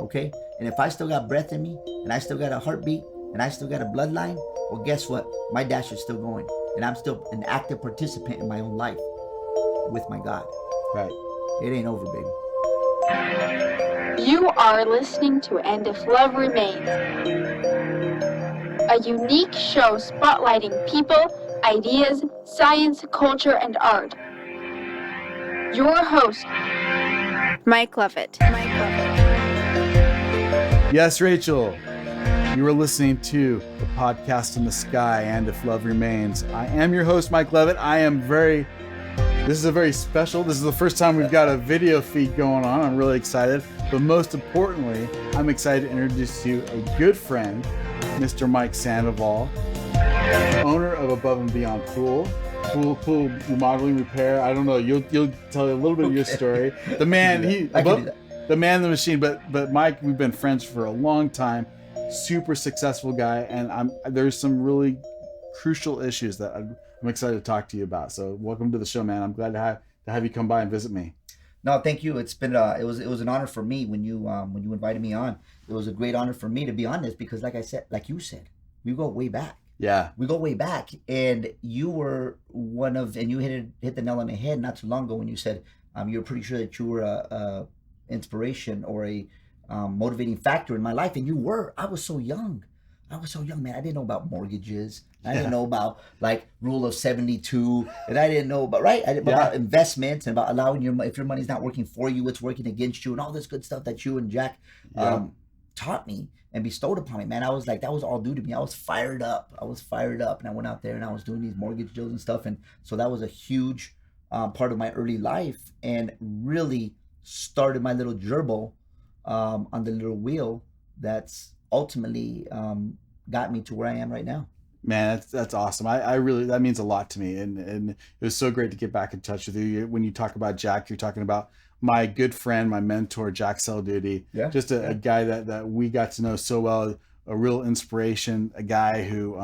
Okay? And if I still got breath in me, and I still got a heartbeat, and I still got a bloodline, well, guess what? My dash is still going. And I'm still an active participant in my own life with my God. Right. It ain't over, baby. You are listening to And If Love Remains, a unique show spotlighting people, ideas, science, culture, and art. Your host, Mike Lovett. Yes, Rachel, you are listening to the podcast in the sky, And If Love Remains. I am your host, Mike Lovett. This is the first time we've got a video feed going on. I'm really excited. But most importantly, I'm excited to introduce to you a good friend, Mr. Mike Sandoval, owner of Above and Beyond Pool remodeling, repair. I don't know. You'll tell a little bit of your story. The man, the man, the machine. But Mike, we've been friends for a long time. Super successful guy, and there's some really crucial issues that I'm excited to talk to you about. So welcome to the show, man. I'm glad to have you come by and visit me. No, thank you. It's been it was an honor for me when you invited me on. It was a great honor for me to be on this because, like you said, we go way back. Yeah, we go way back, and you were and you hit the nail on the head not too long ago when you said you were pretty sure that you were a inspiration or a motivating factor in my life, and you were. I was so young, man. I didn't know about mortgages. I didn't know about like rule of 72, and I didn't know about about investments and about allowing if your money's not working for you, it's working against you, and all this good stuff that you and Jack taught me and bestowed upon me, man. I was like, that was all due to me. I was fired up, and I went out there and I was doing these mortgage deals and stuff, and so that was a huge part of my early life, and really started my little gerbil on the little wheel that's ultimately got me to where I am right now. Man, that's awesome. I really, that means a lot to me, and it was so great to get back in touch with you. When you talk about Jack, you're talking about my good friend, my mentor, Jack Selduty. Just a guy that we got to know so well, a real inspiration, a guy who,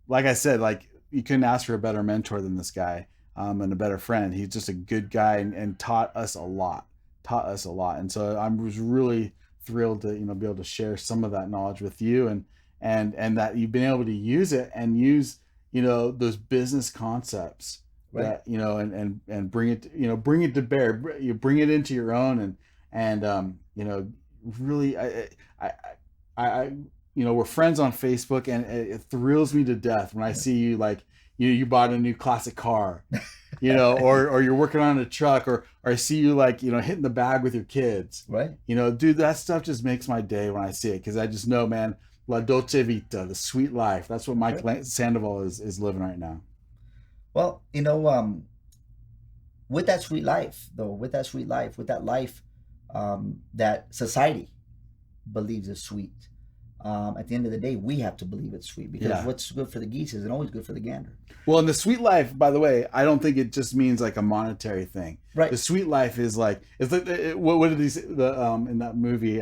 like I said, like you couldn't ask for a better mentor than this guy, and a better friend. He's just a good guy and taught us a lot. And so I was really thrilled to, be able to share some of that knowledge with you, and that you've been able to use it and use, those business concepts. Right. That, and bring it to bear. You bring it into your own, and really, I we're friends on Facebook, and it thrills me to death when I see you, like, you bought a new classic car, or you're working on a truck, or I see you, like, hitting the bag with your kids. Right. Dude, that stuff just makes my day when I see it, because I just know, man, La Dolce Vita, the sweet life. That's what Mike Sandoval is living right now. Well, with that sweet life, that society believes is sweet. At the end of the day, we have to believe it's sweet, because what's good for the geese isn't always good for the gander. Well, and the sweet life, by the way, I don't think it just means like a monetary thing. Right. The sweet life is like, it's like, what did he say in that movie?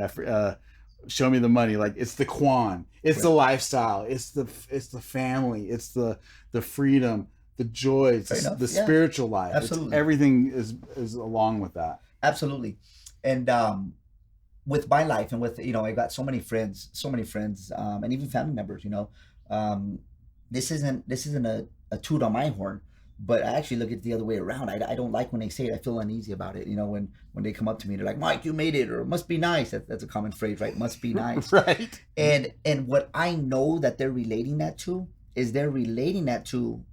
Show Me the Money. Like, it's the Quan, it's the lifestyle, it's the family, it's the freedom, the joy, the spiritual life. Absolutely. Everything is along with that. Absolutely. And with my life, and with, I got so many friends, and even family members, this isn't a toot on my horn, but I actually look at it the other way around. I don't like when they say it. I feel uneasy about it. When they come up to me, they're like, Mike, you made it, or must be nice. That's a common phrase, right? Must be nice. Right. And what I know that they're relating that to is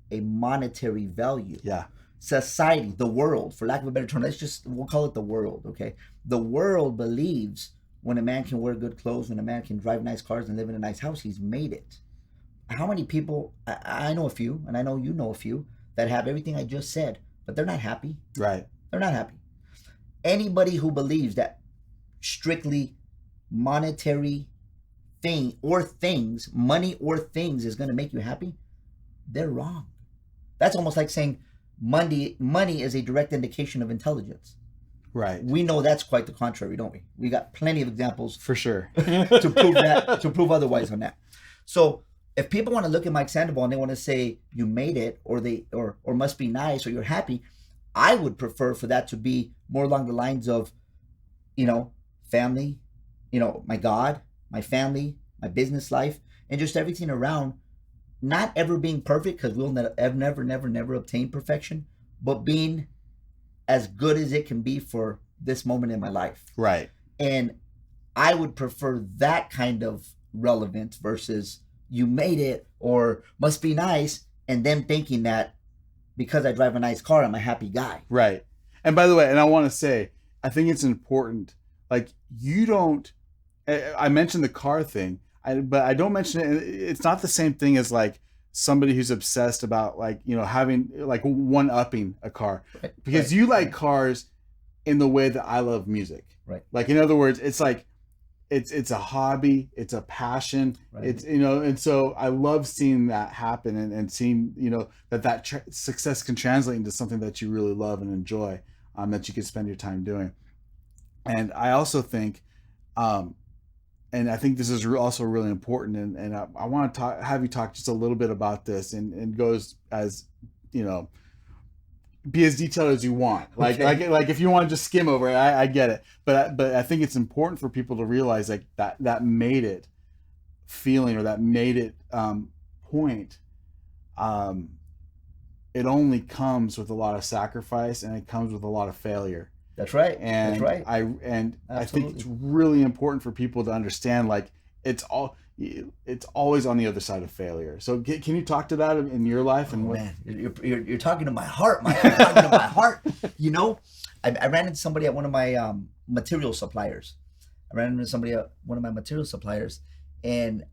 a monetary value. Yeah. Society, the world, for lack of a better term, we'll call it the world, okay? The world believes when a man can wear good clothes, when a man can drive nice cars and live in a nice house, he's made it. How many people, I know a few, and I know you know a few, that have everything I just said, but they're not happy. Right. They're not happy. Anybody who believes that strictly monetary money or things is going to make you happy, they're wrong. That's almost like saying money is a direct indication of intelligence. Right. We know that's quite the contrary, don't we? We got plenty of examples for sure to prove otherwise on that. So if people want to look at Mike Sandoval and they want to say you made it, or must be nice, or you're happy, I would prefer for that to be more along the lines of family, my God, my family, my business life, and just everything around. Not ever being perfect, because we'll never obtain perfection, but being as good as it can be for this moment in my life. Right. And I would prefer that kind of relevance versus you made it or must be nice, and them thinking that because I drive a nice car, I'm a happy guy. Right. And by the way, and I want to say, I think it's important. Like, you don't, I mentioned the car thing, but I don't mention it. It's not the same thing as like somebody who's obsessed about like, having like one-upping a car. Right. Because you like cars in the way that I love music. Right. Like, in other words, it's like, it's a hobby, it's a passion. Right. It's, and so I love seeing that happen and seeing, that success can translate into something that you really love and enjoy, that you can spend your time doing. And I also think, and I think this is also really important, and I want to have you talk just a little bit about this, and goes as, be as detailed as you want. Like if you want to just skim over it, I get it. But I think it's important for people to realize like that made it feeling, or that made it point. It only comes with a lot of sacrifice, and it comes with a lot of failure. That's right. And that's right. I think it's really important for people to understand, like, it's always on the other side of failure. So can you talk to that in your life? And man, you're talking to my heart, Mike. You're talking to my heart. I ran into somebody at one of my material suppliers. And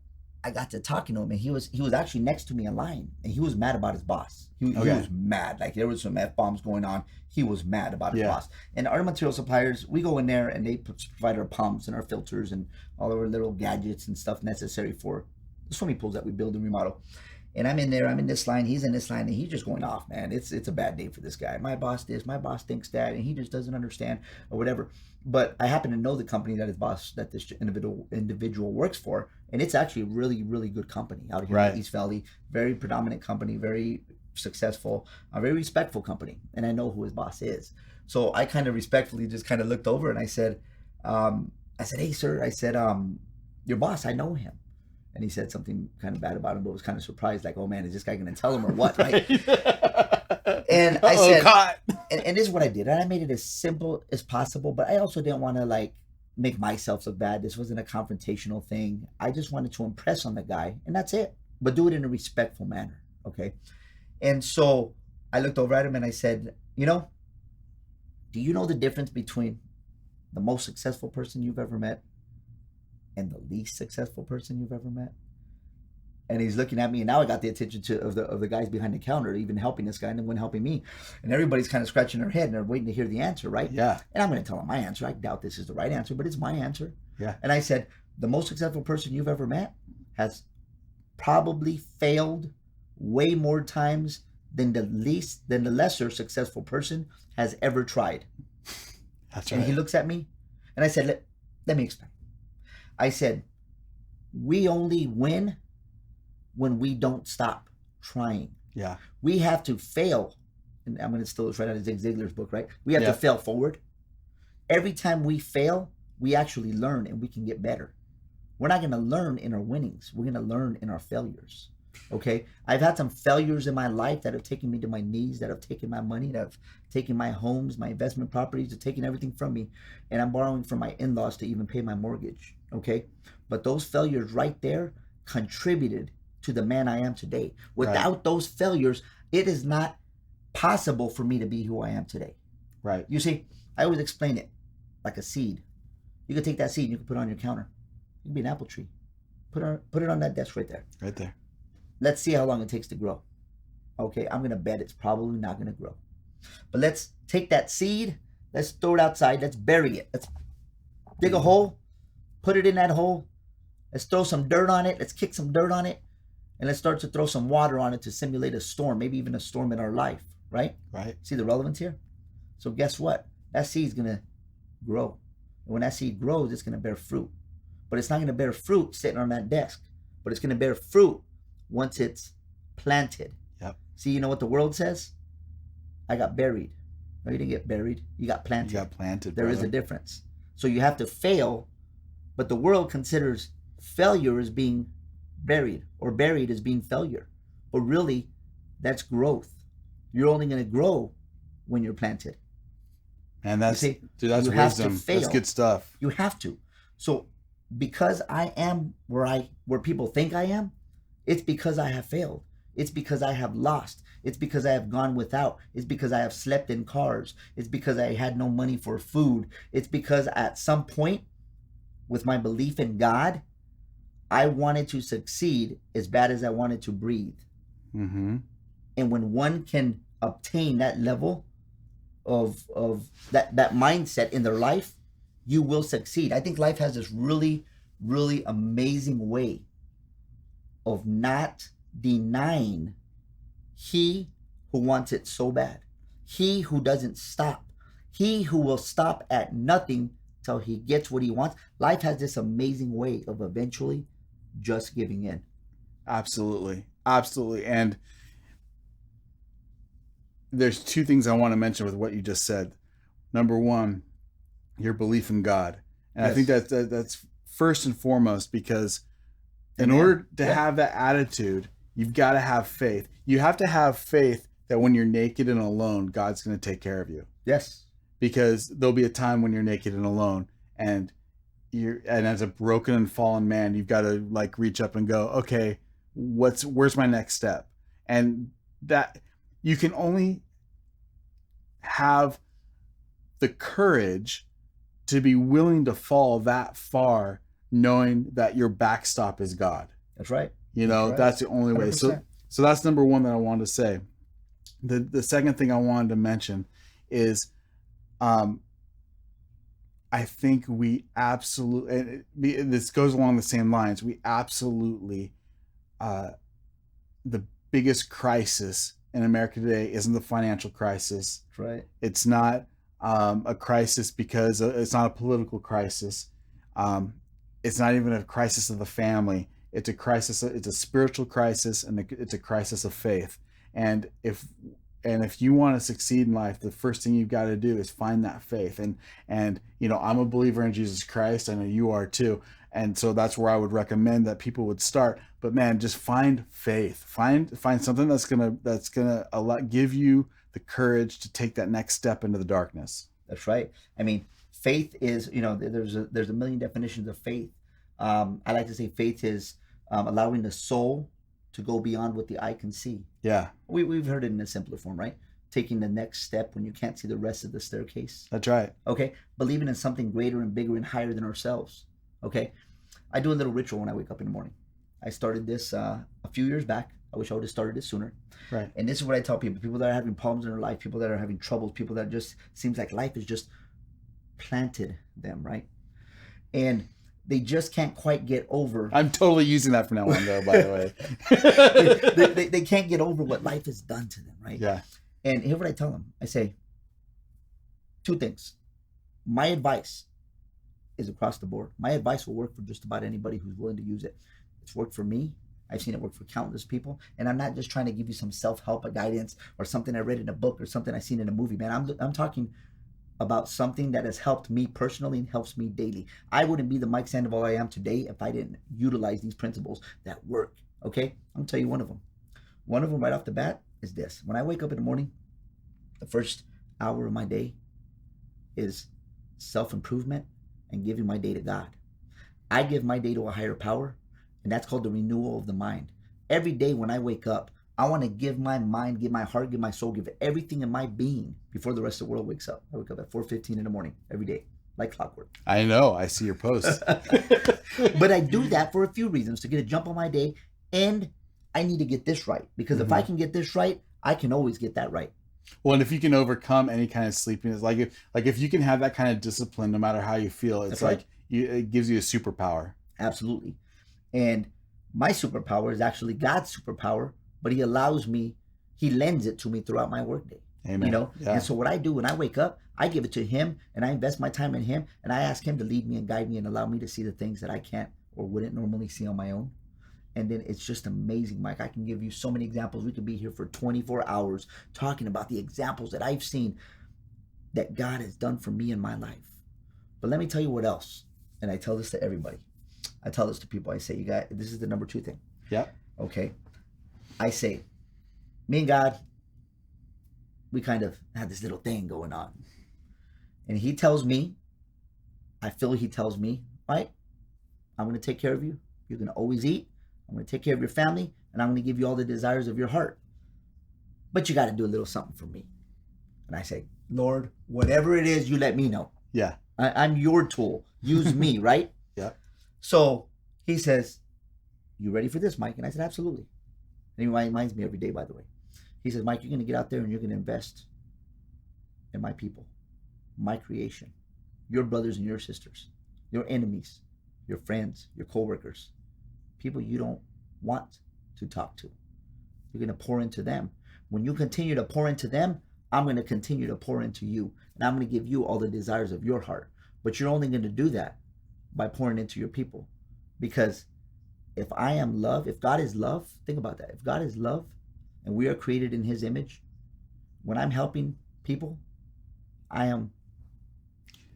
I got to talking to him, and he was actually next to me in line, and he was mad about his boss. He was mad. Like, there was some F-bombs going on. He was mad about his boss. And our material suppliers, we go in there and they provide our pumps and our filters and all of our little gadgets and stuff necessary for the swimming pools that we build and remodel. And I'm in there, I'm in this line, he's in this line, and he's just going off, man. It's a bad day for this guy. My boss this, my boss thinks that, and he just doesn't understand, or whatever. But I happen to know the company that this individual works for, and it's actually a really, really good company out here in East Valley. Very predominant company, very successful, a very respectful company, and I know who his boss is. So I kind of respectfully just kind of looked over, and I said, hey, sir, I said, your boss, I know him. And he said something kind of bad about him, but was kind of surprised, like, oh man, is this guy going to tell him or what, right? And I said, and this is what I did. And I made it as simple as possible, but I also didn't want to like make myself look bad. This wasn't a confrontational thing. I just wanted to impress on the guy, and that's it. But do it in a respectful manner, okay? And so I looked over at him and I said, do you know the difference between the most successful person you've ever met and the least successful person you've ever met? And he's looking at me, and now I got the attention of the guys behind the counter, even helping this guy and then one helping me. And everybody's kind of scratching their head and they're waiting to hear the answer, right? Yeah. And I'm going to tell them my answer. I doubt this is the right answer, but it's my answer. Yeah. And I said, the most successful person you've ever met has probably failed way more times than the lesser successful person has ever tried. That's right. And he looks at me, and I said, let me explain. I said, we only win when we don't stop trying. Yeah. We have to fail. And I'm going to steal this right out of Zig Ziglar's book, right? We have to fail forward. Every time we fail, we actually learn, and we can get better. We're not going to learn in our winnings. We're going to learn in our failures. Okay? I've had some failures in my life that have taken me to my knees, that have taken my money, that have taken my homes, my investment properties, have taken everything from me. And I'm borrowing from my in-laws to even pay my mortgage. Okay? But those failures right there contributed to the man I am today. Without those failures, it is not possible for me to be who I am today. Right. You see, I always explain it like a seed. You can take that seed and you can put it on your counter. It can be an apple tree. Put it on that desk right there. Right there. Let's see how long it takes to grow. Okay, I'm going to bet it's probably not going to grow. But let's take that seed, let's throw it outside, let's bury it. Let's dig a hole, put it in that hole. Let's throw some dirt on it. Let's kick some dirt on it. And let's start to throw some water on it to simulate a storm, maybe even a storm in our life, right? Right. See the relevance here? So guess what? That seed's going to grow. And when that seed grows, it's going to bear fruit. But it's not going to bear fruit sitting on that desk. But it's going to bear fruit once it's planted. Yep. See, you know what the world says? I got buried. No, you didn't get buried. You got planted. You got planted. There is a difference. So you have to fail, but the world considers failure as being buried, or buried as being failure. But really, that's growth. You're only going to grow when you're planted. And that's, see, dude, that's wisdom. That's good stuff. You have to. So because I am where people think I am, it's because I have failed. It's because I have lost. It's because I have gone without. It's because I have slept in cars. It's because I had no money for food. It's because at some point, with my belief in God, I wanted to succeed as bad as I wanted to breathe. Mm-hmm. And when one can obtain that level of that mindset in their life, you will succeed. I think life has this really, really amazing way of not denying he who wants it so bad, he who doesn't stop, he who will stop at nothing till he gets what he wants. Life has this amazing way of eventually just giving in. Absolutely. And there's two things I want to mention with what you just said. Number one, your belief in God. And yes. I think that's first and foremost, because in order to have that attitude, you've got to have faith. You have to have faith that when you're naked and alone, God's going to take care of you. Yes. Because there'll be a time when you're naked and alone, and as a broken and fallen man, you've got to like reach up and go, okay, where's my next step? And that you can only have the courage to be willing to fall that far, knowing that your backstop is God. That's right. That's the only way. 100%. So that's number one that I wanted to say. The second thing I wanted to mention is, I think we absolutely, this goes along the same lines. We absolutely, the biggest crisis in America today isn't the financial crisis. That's right. It's not a crisis because it's not a political crisis. It's not even a crisis of the family. It's a crisis. It's a spiritual crisis, and it's a crisis of faith. And if you want to succeed in life, the first thing you've got to do is find that faith. And I'm a believer in Jesus Christ. I know you are too. And so that's where I would recommend that people would start. But man, just find faith. Find something that's gonna give you the courage to take that next step into the darkness. That's right. I mean, faith is, there's a million definitions of faith. I like to say faith is allowing the soul to go beyond what the eye can see. Yeah. We've heard it in a simpler form, right? Taking the next step when you can't see the rest of the staircase. That's right. Okay. Believing in something greater and bigger and higher than ourselves. Okay. I do a little ritual when I wake up in the morning. I started this a few years back. I wish I would have started it sooner. Right. And this is what I tell people that are having problems in their life, people that are having troubles, people that just seems like life has just planted them, right? And they just can't quite get over. I'm totally using that from now on, though, by the way. they can't get over what life has done to them, right? Yeah. And here's what I tell them. I say two things. My advice is across the board. My advice will work for just about anybody who's willing to use it. It's worked for me. I've seen it work for countless people. And I'm not just trying to give you some self-help or guidance or something I read in a book or something I've seen in a movie, man. I'm talking about something that has helped me personally and helps me daily. I wouldn't be the Mike Sandoval I am today if I didn't utilize these principles that work, okay? I'm gonna tell you one of them. One of them right off the bat is this. When I wake up in the morning, the first hour of my day is self-improvement and giving my day to God. I give my day to a higher power, and that's called the renewal of the mind. Every day when I wake up, I want to give my mind, give my heart, give my soul, give everything in my being before the rest of the world wakes up. I wake up at 4:15 in the morning every day, like clockwork. I know. I see your posts. But I do that for a few reasons, to get a jump on my day, and I need to get this right. Because if I can get this right, I can always get that right. Well, and if you can overcome any kind of sleepiness, like if you can have that kind of discipline, no matter how you feel, it's like it gives you a superpower. Absolutely. And my superpower is actually God's superpower, but he allows me, he lends it to me throughout my workday. Amen. Yeah. And so what I do when I wake up, I give it to him, and I invest my time in him, and I ask him to lead me and guide me and allow me to see the things that I can't or wouldn't normally see on my own. And then it's just amazing, Mike. I can give you so many examples. We could be here for 24 hours talking about the examples that I've seen that God has done for me in my life. But let me tell you what else. And I tell this to everybody. I tell this to people. I say, you got, this is the number 2 thing. Yeah. Okay. I say, me and God, we kind of have this little thing going on. And he tells me, I feel he tells me, right, I'm going to take care of you. You're going to always eat. I'm going to take care of your family. And I'm going to give you all the desires of your heart. But you got to do a little something for me. And I say, Lord, whatever it is, you let me know. Yeah. I'm your tool. Use me, right? Yeah. So he says, you ready for this, Mike? And I said, absolutely. And he reminds me every day, by the way. He says, Mike, you're going to get out there and you're going to invest in my people, my creation, your brothers and your sisters, your enemies, your friends, your coworkers, people you don't want to talk to. You're going to pour into them. When you continue to pour into them, I'm going to continue to pour into you. And I'm going to give you all the desires of your heart. But you're only going to do that by pouring into your people. Because if I am love, if God is love, think about that. If God is love and we are created in his image, when I'm helping people, I am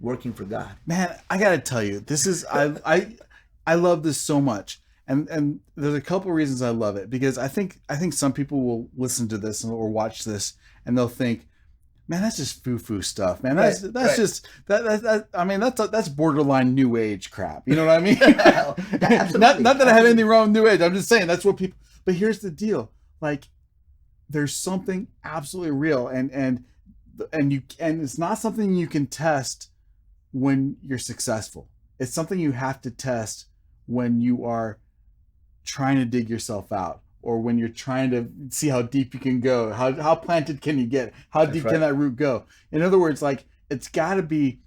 working for God. Man, I got to tell you, this is, I love this so much. And there's a couple reasons I love it, because I think some people will listen to this or watch this and they'll think, man, that's just foo-foo stuff, man. That's right. just that. I mean, that's borderline new age crap. You know what I mean? not that I have anything wrong with new age. I'm just saying that's what people. But here's the deal: like, there's something absolutely real, and it's not something you can test when you're successful. It's something you have to test when you are trying to dig yourself out, or when you're trying to see how deep you can go. How planted can you get? How deep can that root go? In other words, like, it's got to be.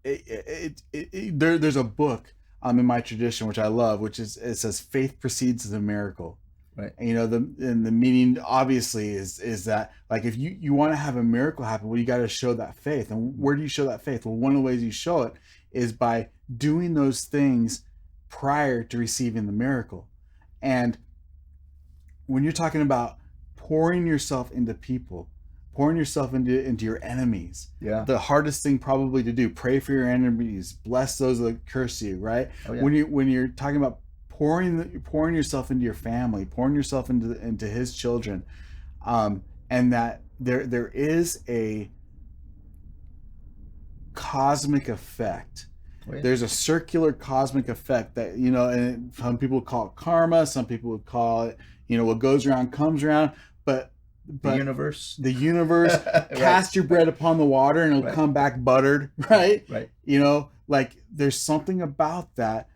There's a book in my tradition which I love, which is, it says faith precedes the miracle. Right. And, you know, the meaning obviously is that, like, if you want to have a miracle happen, well, you got to show that faith. And where do you show that faith? Well, one of the ways you show it is by doing those things prior to receiving the miracle. And when you're talking about pouring yourself into people, pouring yourself into your enemies, the hardest thing probably to do, pray for your enemies, bless those that curse you, right? Oh, yeah. When you're talking about pouring yourself into your family, pouring yourself into his children, and that there is a cosmic effect. Oh, yeah. There's a circular cosmic effect that, you know, and some people call it karma, some people would call it, you know, what goes around comes around, but the universe right. Cast your bread upon the water and it'll come back buttered, right? Right. You know, like, there's something about that.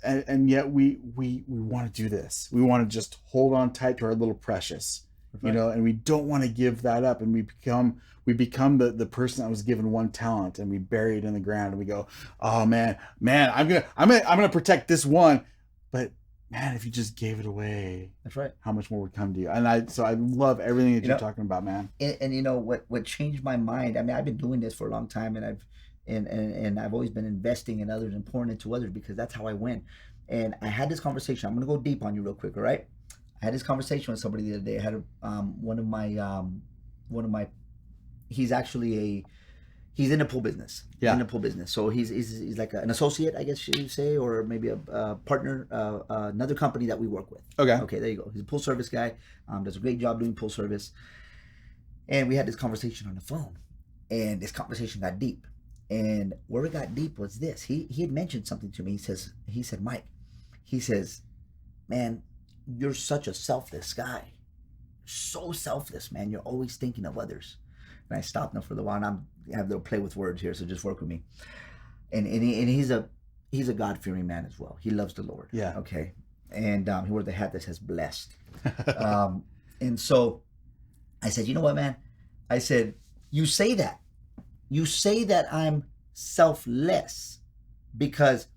And yet we want to do this. We want to just hold on tight to our little precious, you know, and we don't want to give that up. And we become the person that was given one talent, and we bury it in the ground, and we go, oh man, I'm gonna protect this one, but man, if you just gave it away, that's right, how much more would come to you? And I love everything that you're talking about, man. And you know what changed my mind? I mean, I've been doing this for a long time, and I've always been investing in others and pouring into others, because that's how I win. And I had this conversation. I'm gonna go deep on you real quick, all right? I had this conversation with somebody the other day. I had one of my he's in the pool business. Yeah. He's in the pool business. So he's like an associate, I guess you say, or maybe a partner, another company that we work with. Okay, there you go. He's a pool service guy. Does a great job doing pool service. And we had this conversation on the phone, and this conversation got deep. And where it got deep was this. He had mentioned something to me. He said, Mike, he says, man, you're such a selfless guy. So selfless, man. You're always thinking of others. And I stopped him for a while, and I have to play with words here, so just work with me. And he's a God-fearing man as well. He loves the Lord. Yeah. Okay. And he wore the hat that says blessed. And so I said, you know what, man? I said, you say that I'm selfless because,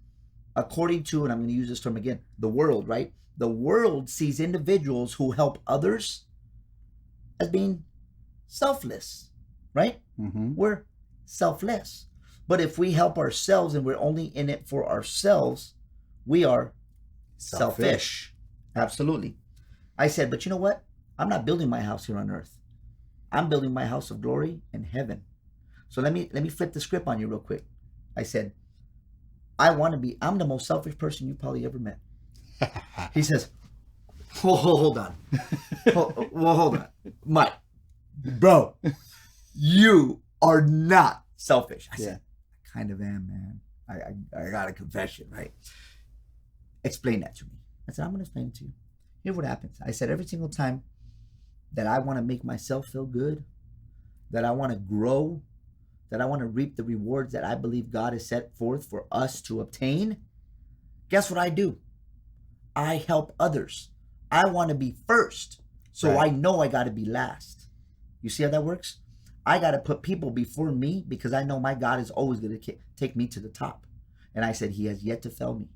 according to, and I'm going to use this term again, the world, right? The world sees individuals who help others as being selfless, right? Mm-hmm. We're selfless. But if we help ourselves and we're only in it for ourselves, we are selfish. Absolutely. I said, but you know what? I'm not building my house here on earth. I'm building my house of glory in heaven. So let me flip the script on you real quick. I said, I'm the most selfish person you probably ever met. He says, hold on. Hold on. Mike, bro, you are not selfish. I said, I kind of am, man. I got a confession, right? Explain that to me. I said, I'm going to explain it to you. Here's what happens. I said, every single time that I want to make myself feel good, that I want to grow, that I want to reap the rewards that I believe God has set forth for us to obtain, guess what I do? I help others. I want to be first, so I know I got to be last. You see how that works? I got to put people before me because I know my God is always going to take me to the top. And I said, he has yet to fail me.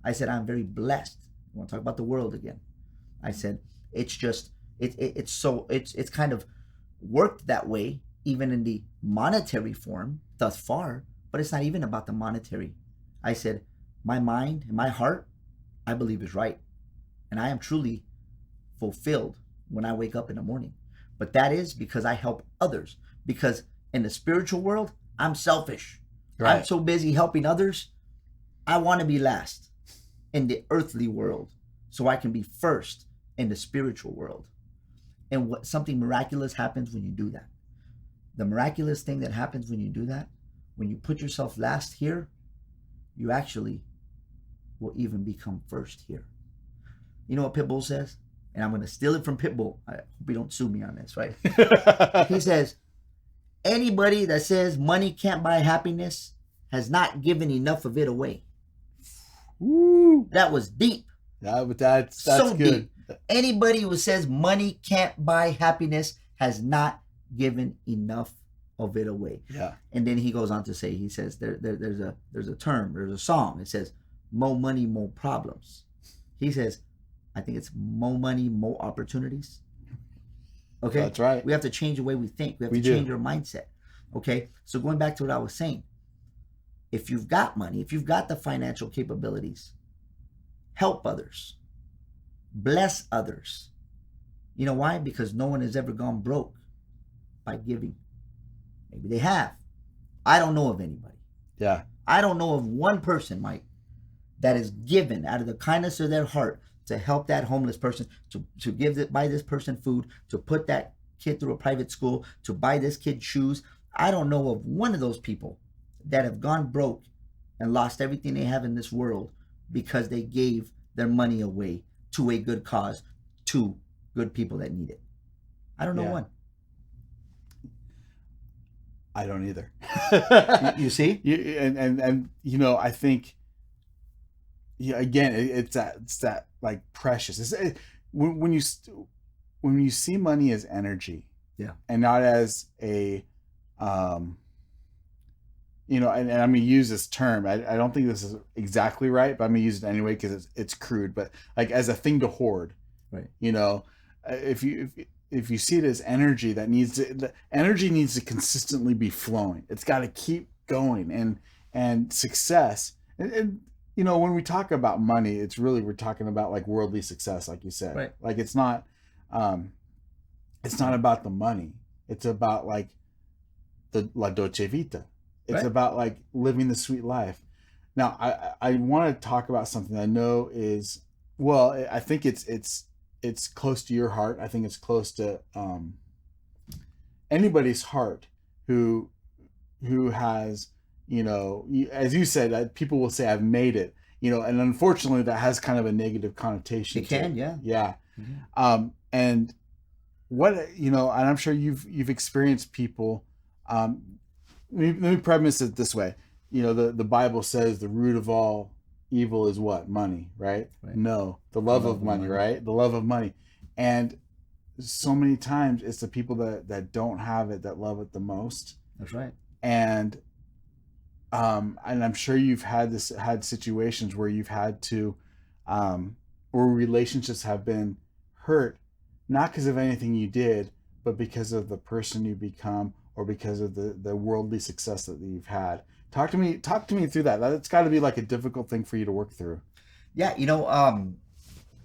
I said, I'm very blessed. I want to talk about the world again. I said, it's just, it's kind of worked that way, even in the monetary form thus far, but it's not even about the monetary. I said, my mind and my heart, I believe is right. And I am truly fulfilled when I wake up in the morning. But that is because I help others. Because in the spiritual world, I'm selfish. Right. I'm so busy helping others, I want to be last in the earthly world so I can be first in the spiritual world. And something miraculous happens when you do that. The miraculous thing that happens when you do that, when you put yourself last here, you actually will even become first here. You know what Pitbull says? And I'm going to steal it from Pitbull. I hope you don't sue me on this, right? He says, anybody that says money can't buy happiness has not given enough of it away. Woo. That was deep. That's so good. Deep. Anybody who says money can't buy happiness has not given enough of it away. Yeah. And then he goes on to say, he says, there's a term, there's a song. It says, more money, more problems. He says, I think it's more money, more opportunities. Okay? That's right. We have to change the way we think. We have to change our mindset. Okay? So going back to what I was saying, if you've got money, if you've got the financial capabilities, help others. Bless others. You know why? Because no one has ever gone broke by giving. Maybe they have. I don't know of anybody. Yeah. I don't know of one person, Mike, that is given out of the kindness of their heart to help that homeless person, to buy this person food, to put that kid through a private school, to buy this kid shoes. I don't know of one of those people that have gone broke and lost everything they have in this world because they gave their money away to a good cause, to good people that need it. I don't know one. I don't either. You see? And you know, I think, again, it's that like precious. When you see money as energy, and not as a, you know, and I'm gonna use this term. I don't think this is exactly right, but I'm gonna use it anyway because it's crude. But like as a thing to hoard, right? You know, if you see it as energy, the energy needs to consistently be flowing. It's got to keep going, and success. And you know, when we talk about money, we're talking about like worldly success, like you said. Right. Like it's not about the money. It's about like the La Dolce Vita. It's about like living the sweet life. Now, I want to talk about something I know is, well, I think it's close to your heart. I think it's close to anybody's heart who has, you know, as you said, people will say I've made it, you know, and unfortunately that has kind of a negative connotation. It can, yeah. And what, you know, and I'm sure you've experienced people. Let me premise it this way. You know, the Bible says the root of all evil is what? Money, right? No, the love of money, right? The love of money. And so many times it's the people that don't have it that love it the most. That's right. And I'm sure you've had situations where you've had to, where relationships have been hurt, not because of anything you did, but because of the person you become, or because of the worldly success that you've had. Talk to me through that. That's got to be like a difficult thing for you to work through. Yeah, you know,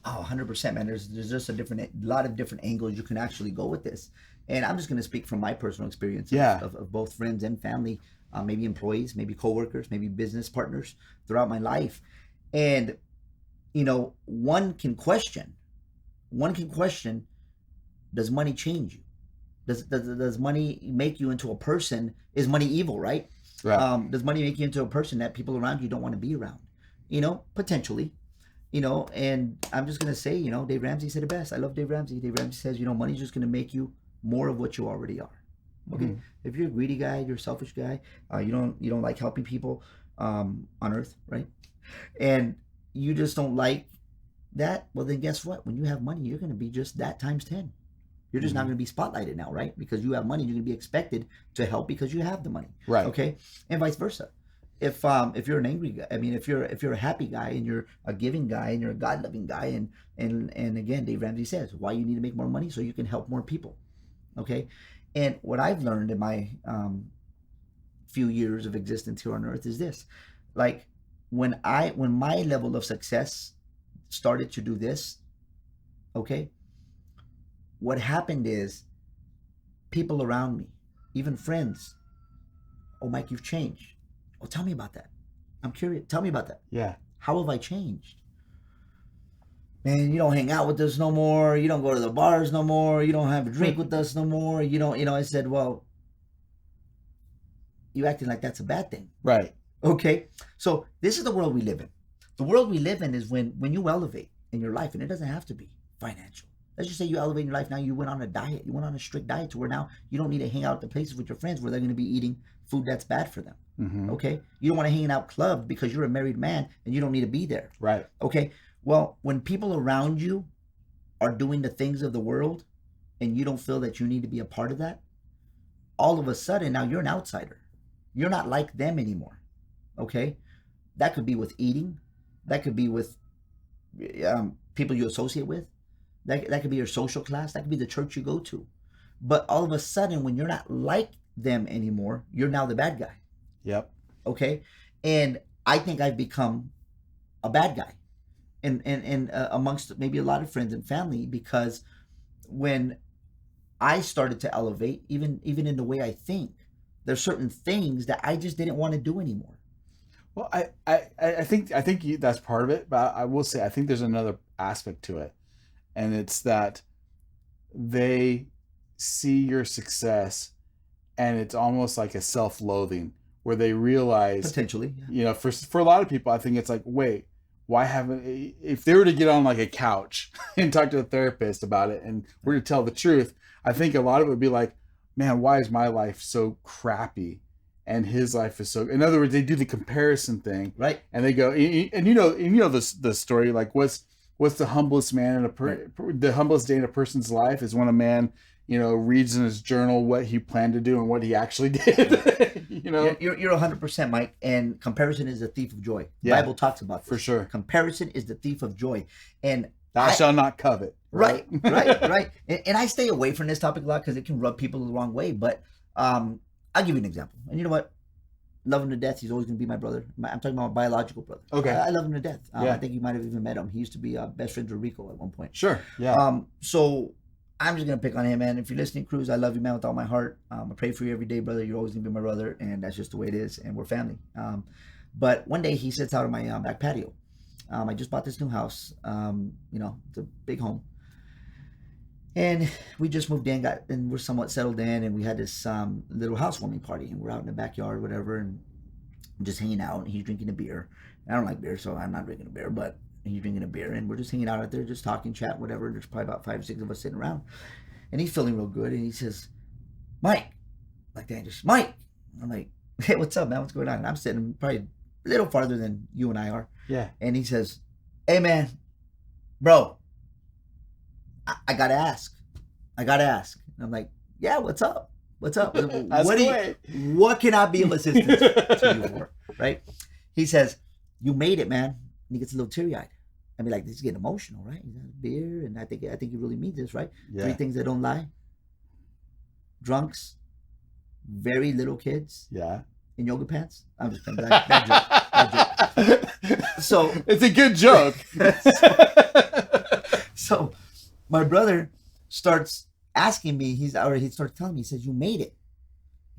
100%, man. There's just a lot of different angles you can actually go with this. And I'm just going to speak from my personal experience of both friends and family maybe employees, maybe coworkers, maybe business partners throughout my life. And, one can question, does money change you? Does money make you into a person? Is money evil, right? Right. Does money make you into a person that people around you don't want to be around? Potentially. And I'm just going to say, Dave Ramsey said it best. I love Dave Ramsey. Dave Ramsey says, money's just going to make you more of what you already are. Okay. Mm-hmm. If you're a greedy guy, you're a selfish guy, you don't like helping people on earth, right? And you just don't like that, well, then guess what? When you have money, you're going to be just that times 10. You're just not going to be spotlighted now, right? Because you have money, you're going to be expected to help because you have the money, right? Okay, and vice versa. If you're an angry guy, if you're a happy guy and you're a giving guy and you're a God-loving guy, and again, Dave Ramsey says why you need to make more money so you can help more people, okay? And what I've learned in my few years of existence here on earth is this: like when my level of success started to do this, okay, what happened is people around me, even friends, oh, Mike, you've changed. Oh, tell me about that. I'm curious. Tell me about that. Yeah. How have I changed? Man, you don't hang out with us no more. You don't go to the bars no more. You don't have a drink with us no more. You don't, I said, well, you acting like that's a bad thing. Right. Okay. So this is the world we live in. The world we live in is when you elevate in your life, and it doesn't have to be financial. Let's just say you elevate in your life. Now you went on a diet. You went on a strict diet to where now you don't need to hang out at the places with your friends where they're going to be eating food that's bad for them. Mm-hmm. Okay. You don't want to hang out club because you're a married man and you don't need to be there. Right. Okay. Well, when people around you are doing the things of the world and you don't feel that you need to be a part of that, all of a sudden now you're an outsider. You're not like them anymore. Okay. That could be with eating. That could be with people you associate with. That could be your social class. That could be the church you go to. But all of a sudden, when you're not like them anymore, you're now the bad guy. Yep. Okay. And I think I've become a bad guy, and amongst maybe a lot of friends and family, because when I started to elevate, even in the way I think, there's certain things that I just didn't want to do anymore. Well, I think that's part of it, but I will say I think there's another aspect to it. And it's that they see your success and it's almost like a self-loathing where they realize potentially, for a lot of people, I think it's like, wait, why haven't, if they were to get on like a couch and talk to a therapist about it and were to tell the truth, I think a lot of it would be like, man, why is my life so crappy? And his life is so, in other words, they do the comparison thing. Right. And they go, and the story, like what's the humblest man the humblest day in a person's life is when a man, reads in his journal what he planned to do and what he actually did. You're 100%, Mike. And comparison is the thief of joy. The Bible talks about this. For sure. Comparison is the thief of joy. And thou shalt not covet. Right. And I stay away from this topic a lot because it can rub people the wrong way. But I'll give you an example. And you know what? Love him to death. He's always going to be my brother. I'm talking about my biological brother. Okay. I love him to death. I think you might have even met him. He used to be best friends with Rico at one point. Sure. Yeah. So I'm just going to pick on him, man. If you're listening, Cruz, I love you, man, with all my heart. I pray for you every day, brother. You're always going to be my brother, and that's just the way it is, and we're family. But one day he sits out on my back patio. I just bought this new house. It's a big home. And we just moved in, and we're somewhat settled in, and we had this little housewarming party, and we're out in the backyard, whatever, and I'm just hanging out, and he's drinking a beer. And I don't like beer, so I'm not drinking a beer, but he's drinking a beer, and we're just hanging out there, just talking, chat, whatever. There's probably about 5 or 6 of us sitting around, and he's feeling real good, and he says, Mike, like that, just, Mike. I'm like, hey, what's up, man? What's going on? And I'm sitting probably a little farther than you and I are. Yeah. And he says, hey, man, bro, I gotta ask. And I'm like, yeah, what's up? What can I be of assistance to you for? Right? He says, you made it, man. And he gets a little teary-eyed. I mean, like, this is getting emotional, right? He's had a beer, and I think you really mean this, right? Yeah. 3 things that don't lie. Drunks, very little kids. Yeah. In yoga pants. I'm just playing that joke. So it's a good joke. So my brother starts asking me, he starts telling me, he says, you made it.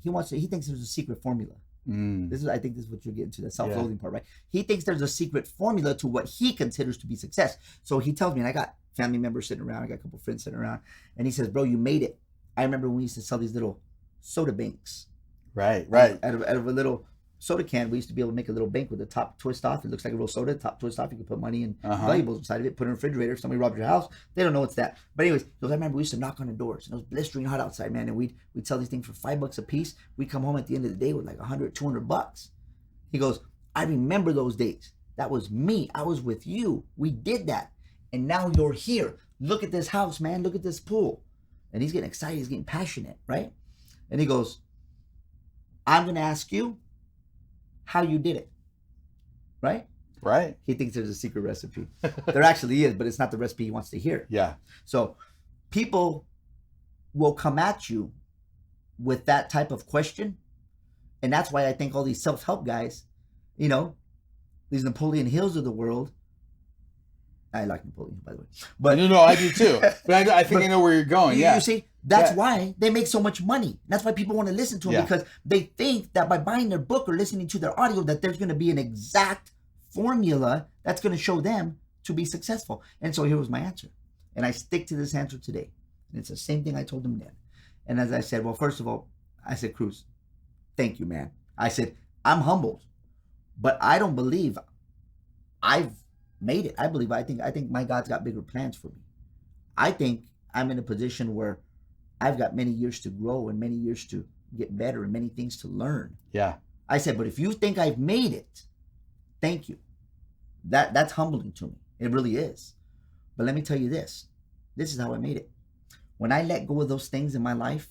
He thinks there's a secret formula. I think this is what you're getting to, the self-loathing part, right? He thinks there's a secret formula to what he considers to be success. So he tells me, and I got family members sitting around, I got a couple friends sitting around, and he says, bro, you made it. I remember when we used to sell these little soda banks. Right. Out of a little soda can, we used to be able to make a little bank with the top twist off. It looks like a real soda, top twist off. You can put money and valuables inside of it, put it in a refrigerator. If somebody robs your house, they don't know it's that. But anyways, I remember we used to knock on the doors, and it was blistering hot outside, man. And we'd sell these things for $5 a piece. We'd come home at the end of the day with like $100, $200. He goes, I remember those days. That was me. I was with you. We did that. And now you're here. Look at this house, man. Look at this pool. And he's getting excited. He's getting passionate, right? And he goes, I'm going to ask you how you did it, right? Right. He thinks there's a secret recipe. There actually is, but it's not the recipe he wants to hear. Yeah. So people will come at you with that type of question. And that's why I think all these self-help guys, you know, these Napoleon Hills of the world. I like Napoleon, by the way. But no, I do too. But I think I know where you're going. You see, that's why they make so much money. That's why people want to listen to them, because they think that by buying their book or listening to their audio that there's going to be an exact formula that's going to show them to be successful. And so here was my answer. And I stick to this answer today. And it's the same thing I told them then. And as I said, well, first of all, I said, Cruz, thank you, man. I said, I'm humbled, but I don't believe I've made it. I think my God's got bigger plans for me. I think I'm in a position where I've got many years to grow and many years to get better and many things to learn. Yeah. I said, but if you think I've made it, thank you. That's humbling to me. It really is. But let me tell you this. This is how I made it. When I let go of those things in my life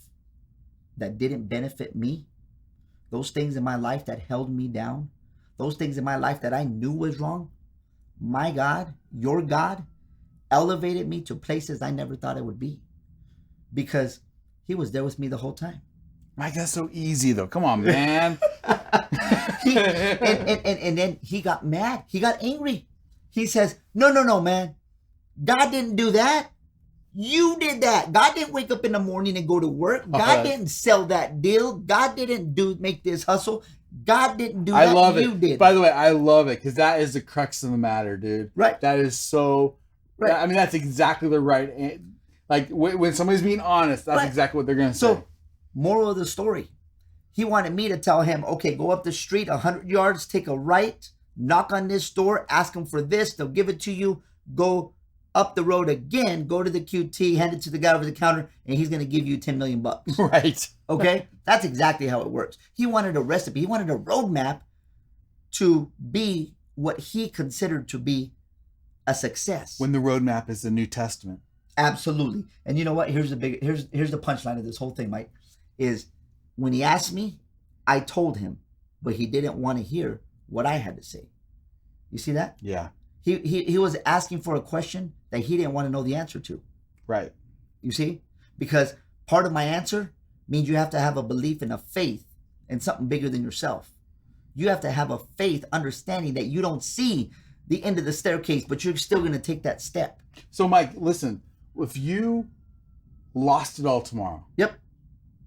that didn't benefit me, those things in my life that held me down, those things in my life that I knew was wrong, my God, your God, elevated me to places I never thought I would be, because he was there with me the whole time. Mike, that's so easy though. Come on, man. And then he got mad. He got angry. He says, no, man. God didn't do that. You did that. God didn't wake up in the morning and go to work. God didn't sell that deal. God didn't make this hustle. God didn't do that. I love you it. did. By the way, I love it, because that is the crux of the matter, dude. Right. That is so. Right. I mean, that's exactly the right. Like when somebody's being honest, that's exactly what they're gonna say. So, moral of the story, he wanted me to tell him, okay, go up the street 100 yards, take a right, knock on this door, ask them for this, they'll give it to you. Go up the road again, go to the QT, hand it to the guy over the counter, and he's going to give you 10 million bucks. Right. Okay? That's exactly how it works. He wanted a recipe. He wanted a roadmap to be what he considered to be a success. When the roadmap is the New Testament. Absolutely. And you know what? Here's the punchline of this whole thing, Mike, is when he asked me, I told him, but he didn't want to hear what I had to say. You see that? Yeah. He was asking for a question that he didn't want to know the answer to. Right. You see? Because part of my answer means you have to have a belief and a faith in something bigger than yourself. You have to have a faith, understanding that you don't see the end of the staircase, but you're still going to take that step. So, Mike, listen, if you lost it all tomorrow. Yep.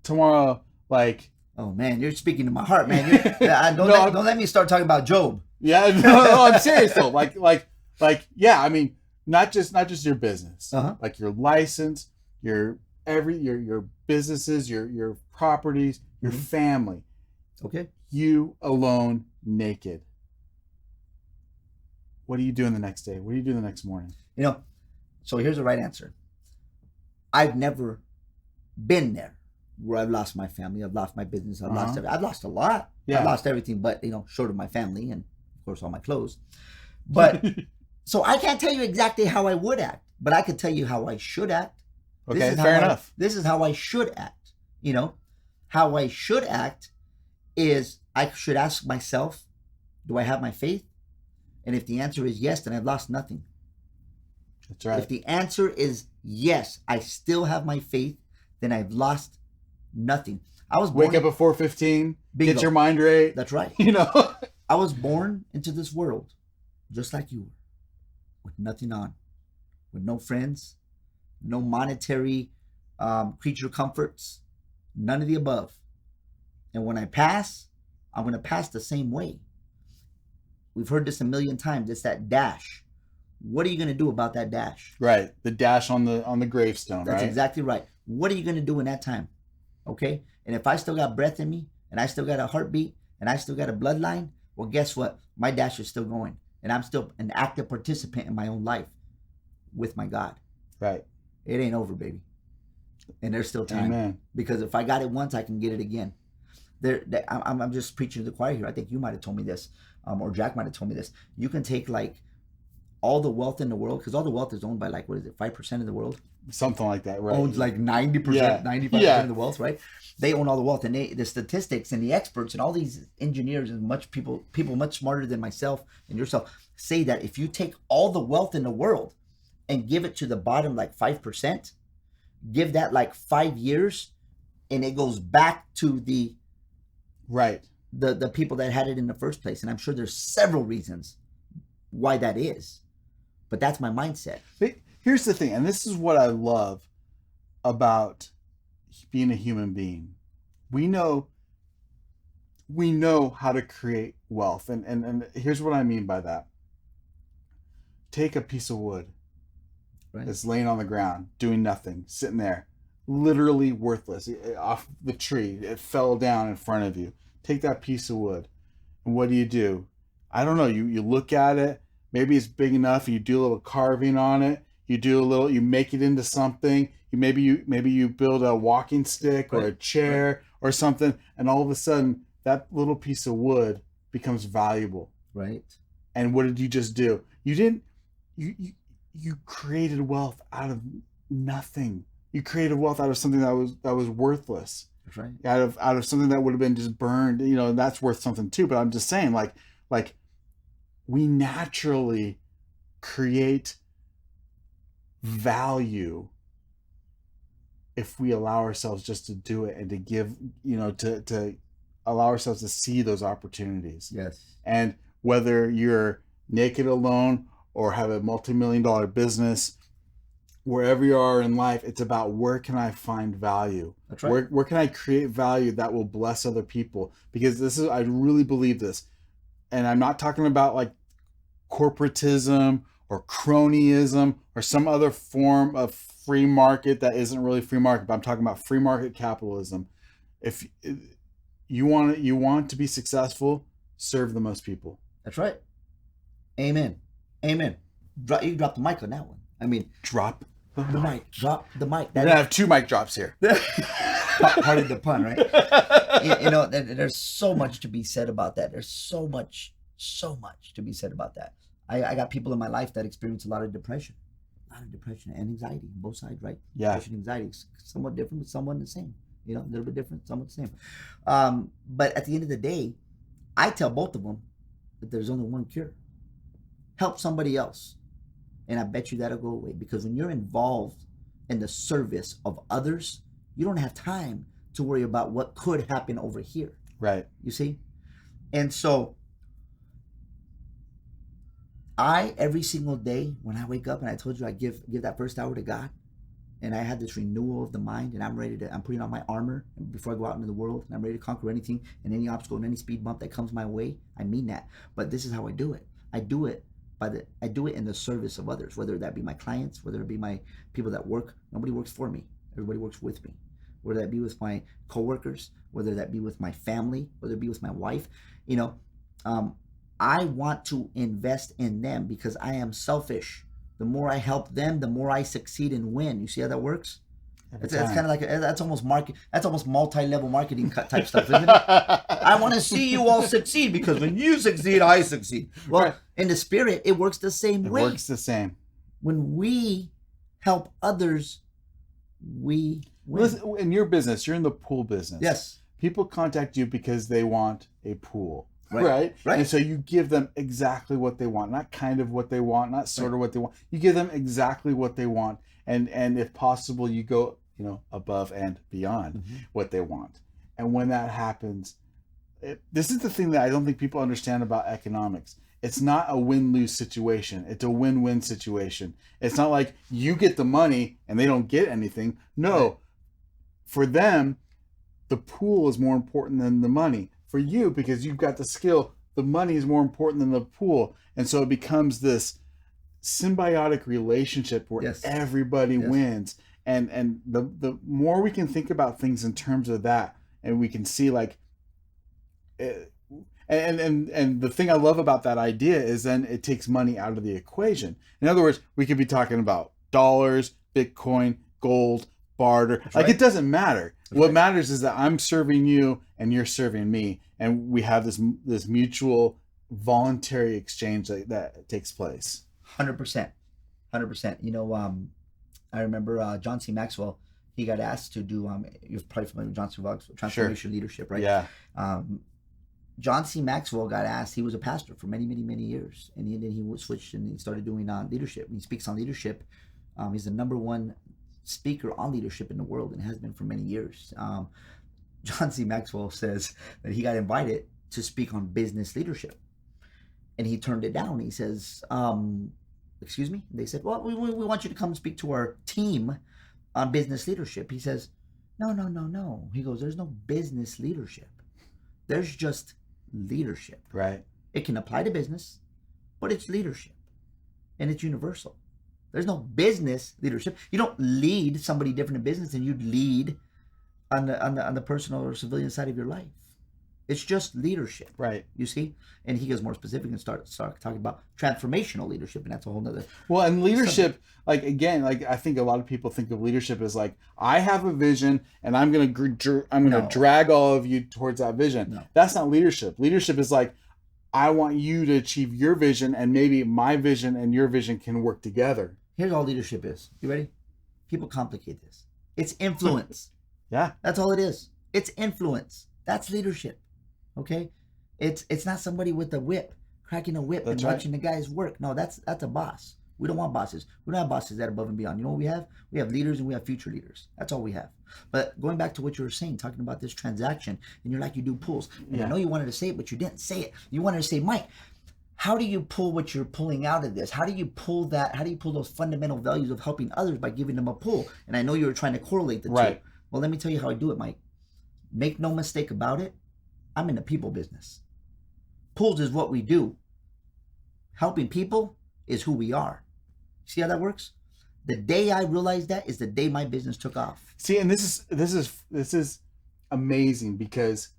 Tomorrow, like. Oh, man, you're speaking to my heart, man. Don't let me start talking about Job. Yeah, no, I'm serious though. Like, yeah, I mean, not just your business, like your license, your businesses, your properties, your family. Okay. You alone, naked. What are you doing the next day? What do you do the next morning? You know, so here's the right answer. I've never been there where I've lost my family, I've lost my business, I've lost everything. I've lost a lot. Yeah. I've lost everything, but short of my family and of course all my clothes. But so I can't tell you exactly how I would act, but I could tell you how I should act. Okay, fair enough. This is how I should act. How I should act is I should ask myself, do I have my faith? And if the answer is yes, then I've lost nothing. That's right. If the answer is yes, I still have my faith, then I've lost nothing. I was born, wake up at 4:15, get your mind right. That's right. I was born into this world just like you were, with nothing on, with no friends, no monetary creature comforts, none of the above. And when I pass, I'm going to pass the same way. We've heard this a million times. It's that dash. What are you going to do about that dash? Right. The dash on the gravestone, That's right? exactly right. What are you going to do in that time? Okay? And if I still got breath in me, and I still got a heartbeat, and I still got a bloodline, well, guess what? My dash is still going. And I'm still an active participant in my own life with my God. Right. It ain't over, baby. And there's still time. Amen. Because if I got it once, I can get it again. I'm just preaching to the choir here. I think you might have told me this, or Jack might have told me this. You can take like all the wealth in the world, because all the wealth is owned by like, what is it, 5% of the world? Something like that, right? Owns like 90%, 95% of the wealth, right? They own all the wealth, and the statistics and the experts and all these engineers and people much smarter than myself and yourself say that if you take all the wealth in the world and give it to the bottom like 5%, give that like 5 years, and it goes back to the people that had it in the first place. And I'm sure there's several reasons why that is, but that's my mindset. Here's the thing, and this is what I love about being a human being. We know how to create wealth, and here's what I mean by that. Take a piece of wood that's laying on the ground, doing nothing, sitting there, literally worthless, off the tree. It fell down in front of you. Take that piece of wood, and what do? I don't know. You look at it. Maybe it's big enough. You do a little carving on it. You make it into something. Maybe you build a walking stick or a chair or something, and all of a sudden that little piece of wood becomes valuable. Right. And what did you just do? You created wealth out of nothing. You created wealth out of something that was worthless. That's right. Out of something that would have been just burned, and that's worth something too. But I'm just saying, like we naturally create value if we allow ourselves just to do it and to give, to allow ourselves to see those opportunities. Yes. And whether you're naked alone or have a multi-million-dollar business, wherever you are in life, it's about where can I find value? That's right. Where can I create value that will bless other people? Because I really believe this. And I'm not talking about like corporatism or cronyism or some other form of free market that isn't really free market, but I'm talking about free market capitalism. If you want to be successful, serve the most people. That's right. Amen. You dropped the mic on that one. I mean, drop the mic. Drop the mic. We're gonna have 2 mic drops here. Pardon the pun, right? There's so much to be said about that. There's so much to be said about that. I got people in my life that experience a lot of depression and anxiety on both sides, right? Yeah. Depression, anxiety, somewhat different, but somewhat the same. A little bit different, somewhat the same. But at the end of the day, I tell both of them that there's only one cure. Help somebody else. And I bet you that'll go away, because when you're involved in the service of others, you don't have time to worry about what could happen over here. Right. You see? And so every single day when I wake up, and I told you I give that first hour to God, and I have this renewal of the mind, and I'm putting on my armor before I go out into the world, and I'm ready to conquer anything and any obstacle and any speed bump that comes my way. I mean that. But this is how I do it. I do it in the service of others, whether that be my clients, whether it be my people that work. Nobody works for me. Everybody works with me. Whether that be with my coworkers, whether that be with my family, whether it be with my wife, I want to invest in them because I am selfish. The more I help them, the more I succeed and win. You see how that works? It's kind of like that's almost multi-level marketing type stuff, isn't it? I want to see you all succeed, because when you succeed, I succeed. Well, right. In the spirit, it works the same way. It works the same. When we help others, we win. Listen, in your business, you're in the pool business. Yes. People contact you because they want a pool. Right. And so you give them exactly what they want, not kind of what they want, not sort of what they want. You give them exactly what they want. And if possible, you go, above and beyond what they want. And when that happens, this is the thing that I don't think people understand about economics. It's not a win-lose situation. It's a win-win situation. It's not like you get the money and they don't get anything. No, for them, the pool is more important than the money. for you, because you've got the skill, the money is more important than the pool. And so it becomes this symbiotic relationship where everybody wins. And the more we can think about things in terms of that, and we can see like, and the thing I love about that idea is then it takes money out of the equation. In other words, we could be talking about dollars, Bitcoin, gold, barter. That's like, right. It doesn't matter. That's what matters is that I'm serving you and you're serving me, and we have this mutual voluntary exchange that takes place. 100%. You know, I remember John C. Maxwell. He got asked to do. You're probably familiar with John C. Maxwell, transformation leadership, right? Yeah. John C. Maxwell got asked. He was a pastor for many years, and then he switched and he started doing leadership. And he speaks on leadership. He's the number one speaker on leadership in the world, and has been for many years. John C. Maxwell says that he got invited to speak on business leadership, and he turned it down. He says, "Excuse me." They said, "Well, we want you to come speak to our team on business leadership." He says, "No." He goes, "There's no business leadership. There's just leadership." Right. It can apply to business, but it's leadership, and it's universal. There's no business leadership. You don't lead somebody different in business than you'd lead on the personal or civilian side of your life. It's just leadership. Right. You see? And he gets more specific and start talking about transformational leadership, and that's a whole nother. Well, and leadership, like, again, like, I think a lot of people think of leadership as like, I have a vision and I'm going to drag all of you towards that vision. No. That's not leadership. Leadership is like, I want you to achieve your vision, and maybe my vision and your vision can work together. Here's all leadership is. You ready? People complicate this. It's influence. Yeah. That's all it is. It's influence. That's leadership. Okay? It's not somebody with a whip, cracking a whip and watching the guys work. No, that's a boss. We don't want bosses. We don't have bosses that are above and beyond. You know what we have? We have leaders and we have future leaders. That's all we have. But going back to what you were saying, talking about this transaction, and you're like, you do pulls. And I know you wanted to say it, but you didn't say it. You wanted to say, Mike, how do you pull what you're pulling out of this? How do you pull that? How do you pull those fundamental values of helping others by giving them a pull? And I know you were trying to correlate the two. Well, let me tell you how I do it, Mike. Make no mistake about it. I'm in the people business. Pulls is what we do. Helping people is who we are. See how that works? The day I realized that is the day my business took off. See, and this is amazing, because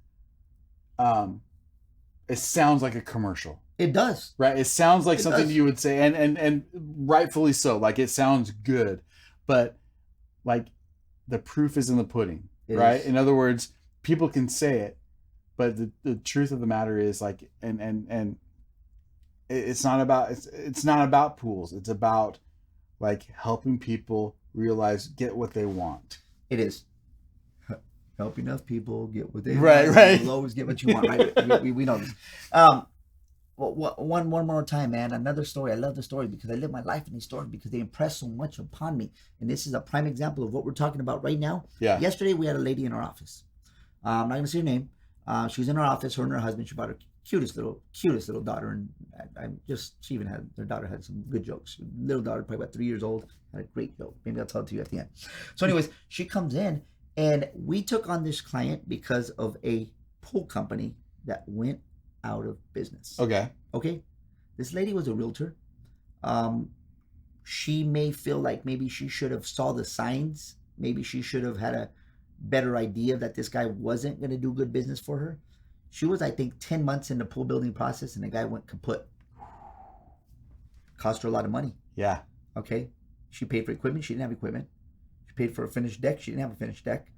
it sounds like a commercial. It does. Right? It sounds like something you would say, and rightfully so. Like, it sounds good, but like, the proof is in the pudding, right? In other words, people can say it, but the truth of the matter is, like, and it's not about pools. It's about, like, helping people get what they want. It is. Help enough people get what they want. Right. You'll always get what you want, right? we know this. One more time, man. Another story. I love the story because I live my life in these stories because they impress so much upon me. And this is a prime example of what we're talking about right now. Yeah. Yesterday, we had a lady in our office. I'm not going to say her name. She was in our office, her and her husband. She brought her cutest little daughter. And she even had, their daughter had some good jokes. Little daughter, probably about 3 years old, had a great joke. Maybe I'll tell it to you at the end. So anyways, she comes in, and we took on this client because of a pool company that went out of business. Okay. This lady was a realtor. She may feel like maybe she should have saw the signs. Maybe she should have had a better idea that this guy wasn't going to do good business for her. She was, I think, 10 months in the pool building process, and the guy went kaput. Cost her a lot of money. Yeah. Okay. She paid for equipment. She didn't have equipment. She paid for a finished deck. She didn't have a finished deck.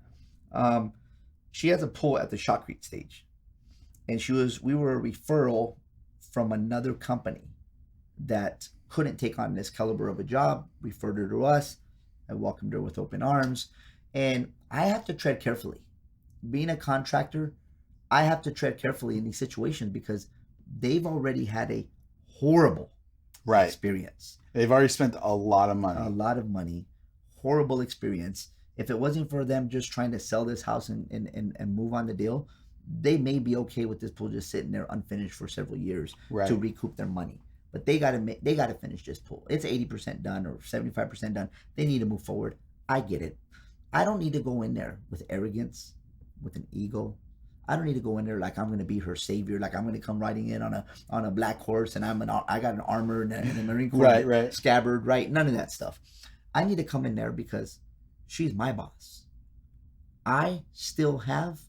She has a pool at the shotcrete stage. And we were a referral from another company that couldn't take on this caliber of a job, referred her to us. I welcomed her with open arms. And I have to tread carefully. Being a contractor, I have to tread carefully in these situations because they've already had a horrible experience. They've already spent a lot of money. Horrible experience. If it wasn't for them just trying to sell this house and move on the deal, they may be okay with this pool just sitting there unfinished for several years to recoup their money. But they gotta finish this pool. It's 80% done or 75% done. They need to move forward. I get it. I don't need to go in there with arrogance, with an ego. I don't need to go in there like I'm going to be her savior, like I'm going to come riding in on a black horse and I got an armor and a Marine Corps right. scabbard, right? None of that stuff. I need to come in there because she's my boss. I still have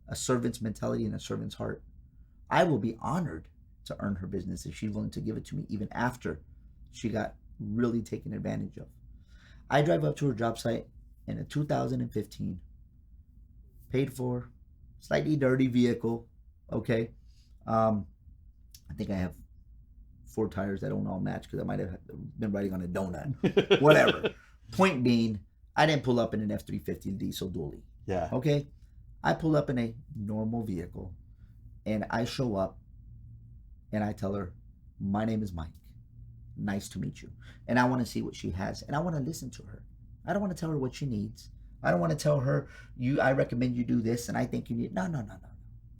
a servant's mentality and a servant's heart. I will be honored to earn her business if she's willing to give it to me even after she got really taken advantage of. I drive up to her job site in a 2015, paid for, slightly dirty vehicle, okay? I think I have 4 tires that don't all match because I might have been riding on a donut. Whatever. Point being, I didn't pull up in an F-350 diesel dually. Yeah. Okay? I pull up in a normal vehicle, and I show up, and I tell her, my name is Mike. Nice to meet you. And I want to see what she has, and I want to listen to her. I don't want to tell her what she needs. I don't want to tell her, I recommend you do this, and I think you need... No.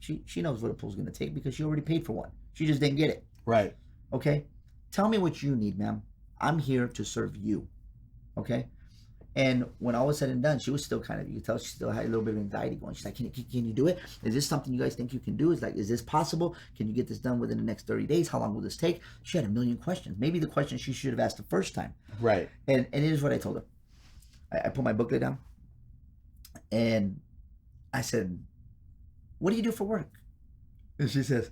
She knows what a pool's going to take because she already paid for one. She just didn't get it. Right. Okay? Tell me what you need, ma'am. I'm here to serve you. Okay? And when all was said and done, she was still kind of, you could tell she still had a little bit of anxiety going. She's like, can you do it? Is this something you guys think you can do? Is this possible? Can you get this done within the next 30 days? How long will this take? She had a million questions. Maybe the questions she should have asked the first time. Right. And here's what I told her. I put my booklet down and I said, what do you do for work? And she says,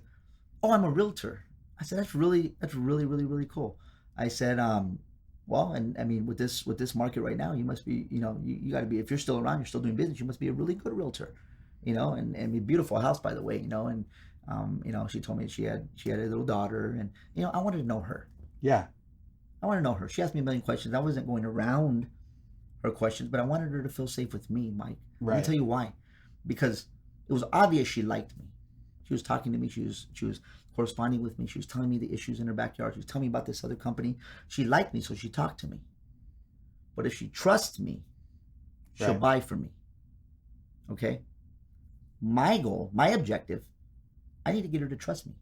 oh, I'm a realtor. I said, that's really, really cool. I said, well, and I mean, with this market right now, you must be, you got to be, if you're still around, you're still doing business, you must be a really good realtor, and a beautiful house, by the way, and, she told me she had a little daughter and, I wanted to know her. Yeah. I want to know her. She asked me a million questions. I wasn't going around her questions, but I wanted her to feel safe with me, Mike. Right. Let me tell you why. Because it was obvious she liked me. She was talking to me. She was corresponding with me. She was telling me the issues in her backyard. She was telling me about this other company. She liked me, so she talked to me. But if she trusts me, she'll buy from me. Okay? My goal, my objective, I need to get her to trust me.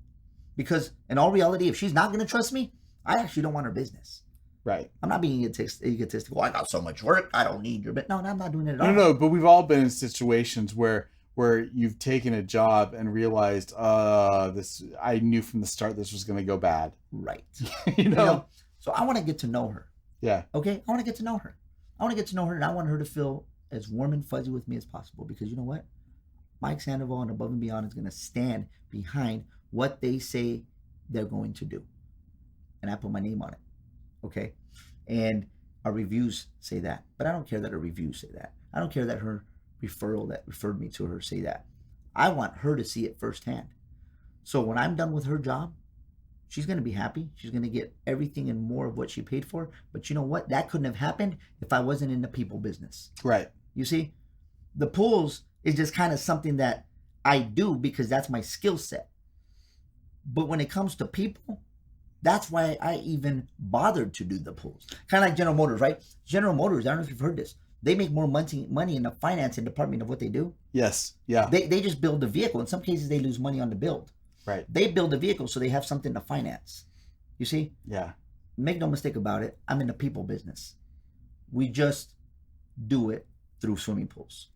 Because in all reality, if she's not going to trust me, I actually don't want her business. Right. I'm not being egotistical. I got so much work. I don't need your business. No, I'm not doing it at all. No, but we've all been in situations where you've taken a job and realized, I knew from the start this was going to go bad. Right. you know? So I want to get to know her. Yeah. Okay? I want to get to know her. And I want her to feel as warm and fuzzy with me as possible because you know what? Mike Sandoval and Above and Beyond is going to stand behind what they say they're going to do. And I put my name on it. Okay? And our reviews say that. But I don't care that our reviews say that. I don't care that her referral that referred me to her say that. I want her to see it firsthand. So when I'm done with her job, she's going to be happy. She's going to get everything and more of what she paid for. But you know what? That couldn't have happened if I wasn't in the people business. Right. You see, the pools is just kind of something that I do because that's my skill set. But when it comes to people, that's why I even bothered to do the pools. Kind of like General Motors, right? General Motors, I don't know if you've heard this. They make more money in the financing department of what they do. Yes. Yeah. They just build the vehicle. In some cases, they lose money on the build. Right. They build the vehicle so they have something to finance. You see? Yeah. Make no mistake about it. I'm in the people business. We just do it through swimming pools.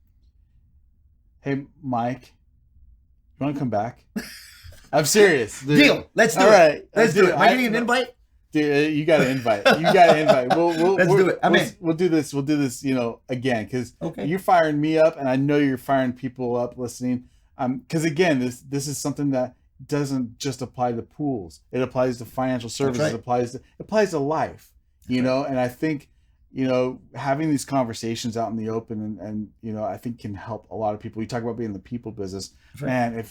Hey, Mike, you want to come back? I'm serious. Dude. Deal. Let's do it. All right. Let's do it. Am I getting an invite? Dude, you got to invite. Let's do it. I'm in. We'll do this, again, because okay. You're firing me up, and I know you're firing people up listening. Because again, this is something that doesn't just apply to pools. It applies to financial services. Right. It applies to life. And I think, having these conversations out in the open and I think can help a lot of people. You talk about being in the people business. Right. Man,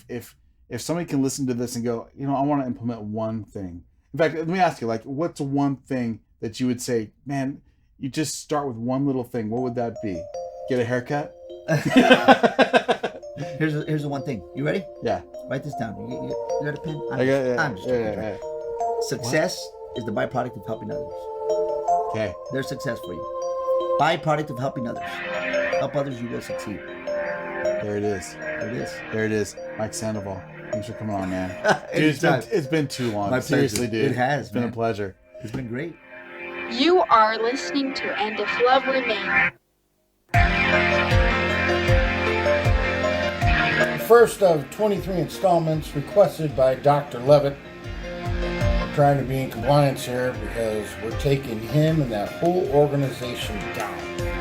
if somebody can listen to this and go, I want to implement one thing. In fact, let me ask you, what's one thing that you would say, man, you just start with one little thing. What would that be? Get a haircut? Here's the one thing. You ready? Yeah. Write this down. You got a pen? I'm just joking. Success is the byproduct of helping others. Okay. There's success for you. Byproduct of helping others. Help others, you will succeed. There it is. There it is. Mike Sandoval. Thanks for coming on, man. Dude, it's been too long. My Seriously, dude. It has. It's been a pleasure. It's been great. You are listening to And If Love Remains. first of 23 installments requested by Dr. Levitt. We're trying to be in compliance here because we're taking him and that whole organization down.